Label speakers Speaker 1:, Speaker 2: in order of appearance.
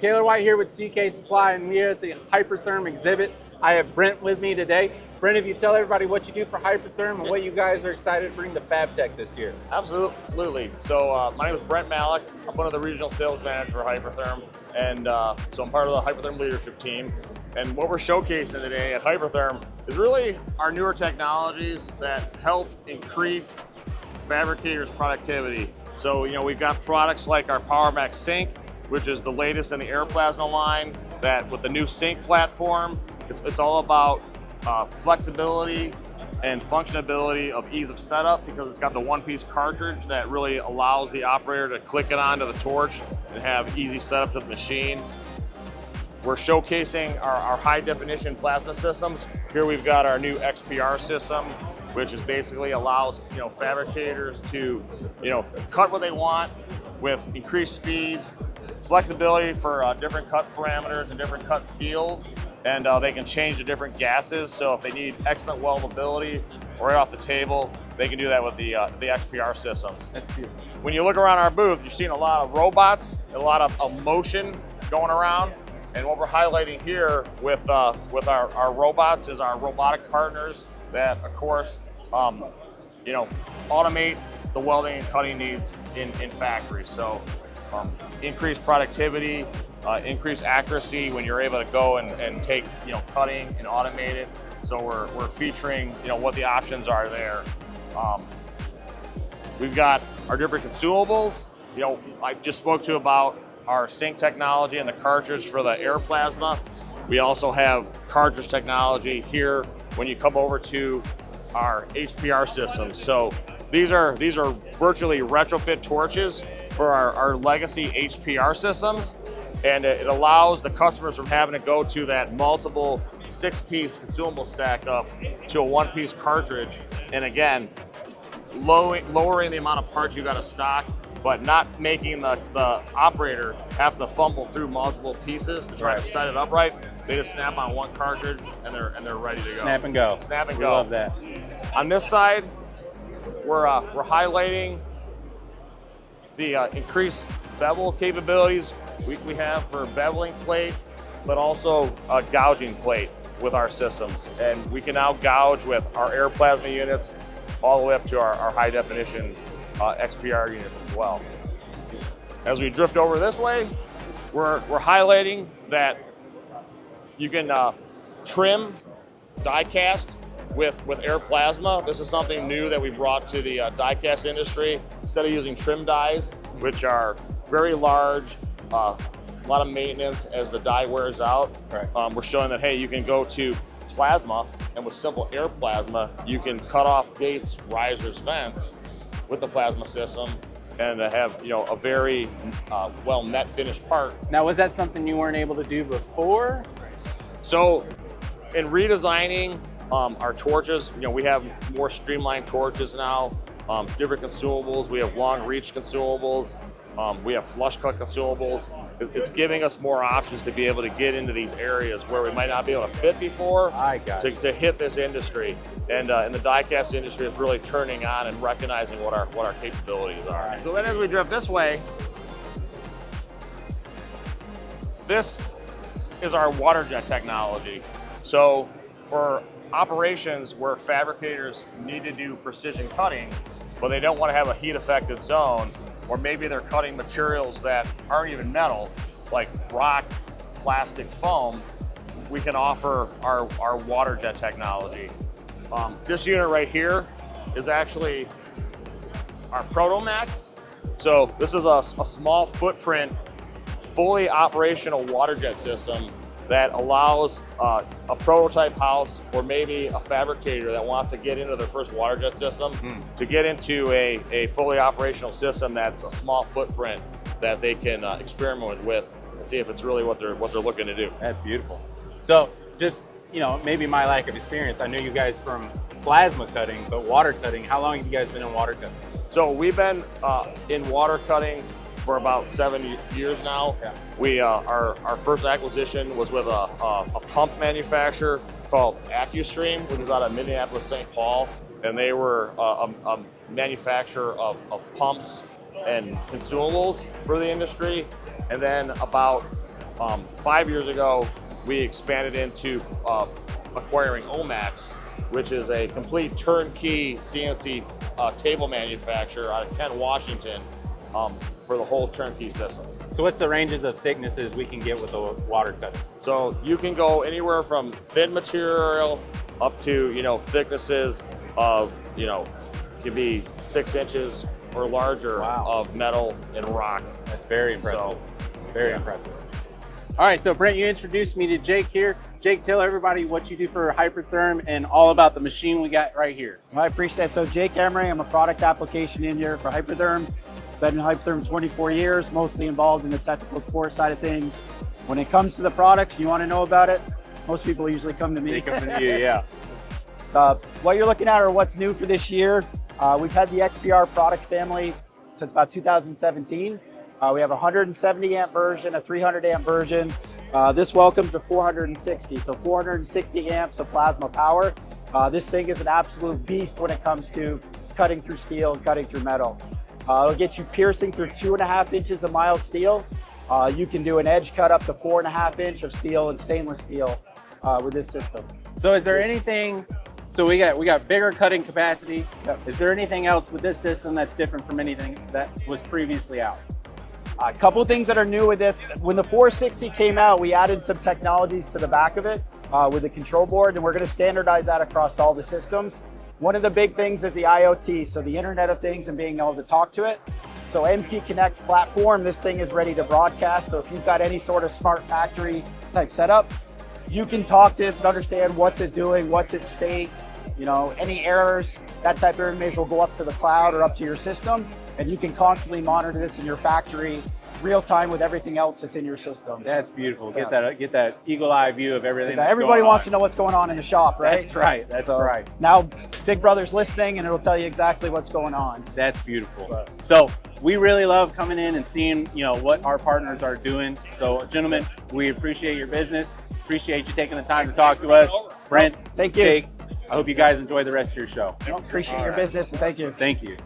Speaker 1: Taylor White here with CK Supply, and we're at the Hypertherm exhibit. I have Brent with me today. Brent, if you tell everybody what you do for Hypertherm and what you guys are excited to bring to Fabtech this year.
Speaker 2: Absolutely. So my name is Brent Malik. I'm one of the regional sales managers for Hypertherm, and so I'm part of the Hypertherm leadership team. And what we're showcasing today at Hypertherm is really our newer technologies that help increase fabricators' productivity. So we've got products like our PowerMax Sink, which is the latest in the air plasma line. That with the new sink platform, it's all about flexibility and functionability of ease of setup, because it's got the one-piece cartridge that really allows the operator to click it onto the torch and have easy setup to the machine. We're showcasing our high-definition plasma systems. Here we've got our new XPR system, which is basically allows fabricators to cut what they want with increased speed, flexibility for different cut parameters and different cut steels, and they can change the different gases. So if they need excellent weldability right off the table, they can do that with the XPR systems.
Speaker 1: That's beautiful.
Speaker 2: When you look around our booth, you're seeing a lot of robots, a lot of motion going around. And what we're highlighting here with our robots is our robotic partners that, of course, automate the welding and cutting needs in factories. So increased productivity, increased accuracy when you're able to go and take cutting and automate it. So we're featuring what the options are there. We've got our different consumables. I just spoke to about our sink technology and the cartridge for the air plasma. We also have cartridge technology here when you come over to our HPR systems. So these are virtually retrofit torches for our legacy HPR systems, and it allows the customers from having to go to that multiple 6-piece consumable stack up to a 1-piece cartridge, and again, lowering the amount of parts you got to stock, but not making the operator have to fumble through multiple pieces to try to set it up right. They just snap on one cartridge and they're ready to go.
Speaker 1: Snap and go.
Speaker 2: Snap and
Speaker 1: we
Speaker 2: go.
Speaker 1: Love that.
Speaker 2: On this side, we're highlighting the increased bevel capabilities we have for beveling plate, but also gouging plate with our systems. And we can now gouge with our air plasma units all the way up to our high definition XPR units as well. As we drift over this way, we're highlighting that you can trim die cast with air plasma. This is something new that we brought to the die cast industry. Instead of using trim dies, which are very large, a lot of maintenance as the die wears out, right. We're showing that, hey, you can go to plasma, and with simple air plasma, you can cut off gates, risers, vents with the plasma system, and have a very well net finished part.
Speaker 1: Now, was that something you weren't able to do before?
Speaker 2: So, in redesigning our torches, we have more streamlined torches now, different consumables. We have long reach consumables. We have flush cut consumables. It's giving us more options to be able to get into these areas where we might not be able to fit before to hit this industry. And the die cast industry is really turning on and recognizing what our capabilities are. Right. So then as we drift this way, this is our water jet technology. So for operations where fabricators need to do precision cutting, but they don't want to have a heat affected zone, or maybe they're cutting materials that aren't even metal, like rock, plastic, foam, we can offer our water jet technology. This unit right here is actually our Protomax. So this is a small footprint, fully operational water jet system that allows a prototype house or maybe a fabricator that wants to get into their first water jet system to get into a fully operational system that's a small footprint that they can experiment with and see if it's really what they're looking to do.
Speaker 1: That's beautiful. So just, maybe my lack of experience, I know you guys from plasma cutting, but water cutting, how long have you guys been in water cutting?
Speaker 2: So we've been in water cutting for about 7 years now. Yeah. We our first acquisition was with a pump manufacturer called AccuStream, which is out of Minneapolis, St. Paul, and they were a manufacturer of pumps and consumables for the industry. And then about 5 years ago, we expanded into acquiring Omax, which is a complete turnkey CNC table manufacturer out of Kent, Washington, for the whole turnkey systems.
Speaker 1: So what's the ranges of thicknesses we can get with a water cutter?
Speaker 2: So you can go anywhere from thin material up to, thicknesses of, could be 6 inches or larger of metal and rock.
Speaker 1: That's very impressive. Very impressive. All right, so Brent, you introduced me to Jake here. Jake, tell everybody what you do for Hypertherm and all about the machine we got right here.
Speaker 3: I appreciate it. So Jake Emery, I'm a product application engineer for Hypertherm. Been in Hypertherm 24 years, mostly involved in the technical support side of things. When it comes to the products, you want to know about it, most people usually come to me.
Speaker 1: They come to you, yeah.
Speaker 3: What you're looking at or what's new for this year, we've had the XPR product family since about 2017. We have a 170 amp version, a 300 amp version. This welcomes a 460, so 460 amps of plasma power. This thing is an absolute beast when it comes to cutting through steel and cutting through metal. It'll get you piercing through 2.5 inches of mild steel. You can do an edge cut up to 4.5 inch of steel and stainless steel with this system.
Speaker 1: So is there anything, so we got bigger cutting capacity.
Speaker 3: Yep.
Speaker 1: Is there anything else with this system that's different from anything that was previously out?
Speaker 3: A couple things that are new with this. When the 460 came out, we added some technologies to the back of it with the control board, and we're going to standardize that across all the systems. One of the big things is the IoT, so the Internet of Things and being able to talk to it. So MT Connect platform, this thing is ready to broadcast. So if you've got any sort of smart factory type setup, you can talk to it and understand what's it doing, what's its state, any errors, that type of information will go up to the cloud or up to your system, and you can constantly monitor this in your factory real time with everything else that's in your system.
Speaker 1: That's beautiful. So, get that eagle eye view of everything.
Speaker 3: Everybody wants to know what's going on in the shop, right?
Speaker 1: That's right. That's right.
Speaker 3: Now Big Brother's listening, and it'll tell you exactly what's going on.
Speaker 1: That's beautiful. So we really love coming in and seeing what our partners are doing. So gentlemen, we appreciate your business. Appreciate you taking the time to talk to us. Brent,
Speaker 3: thank you.
Speaker 1: Jake, I hope you guys enjoy the rest of your show.
Speaker 3: Appreciate your business, and thank you.
Speaker 1: Thank you.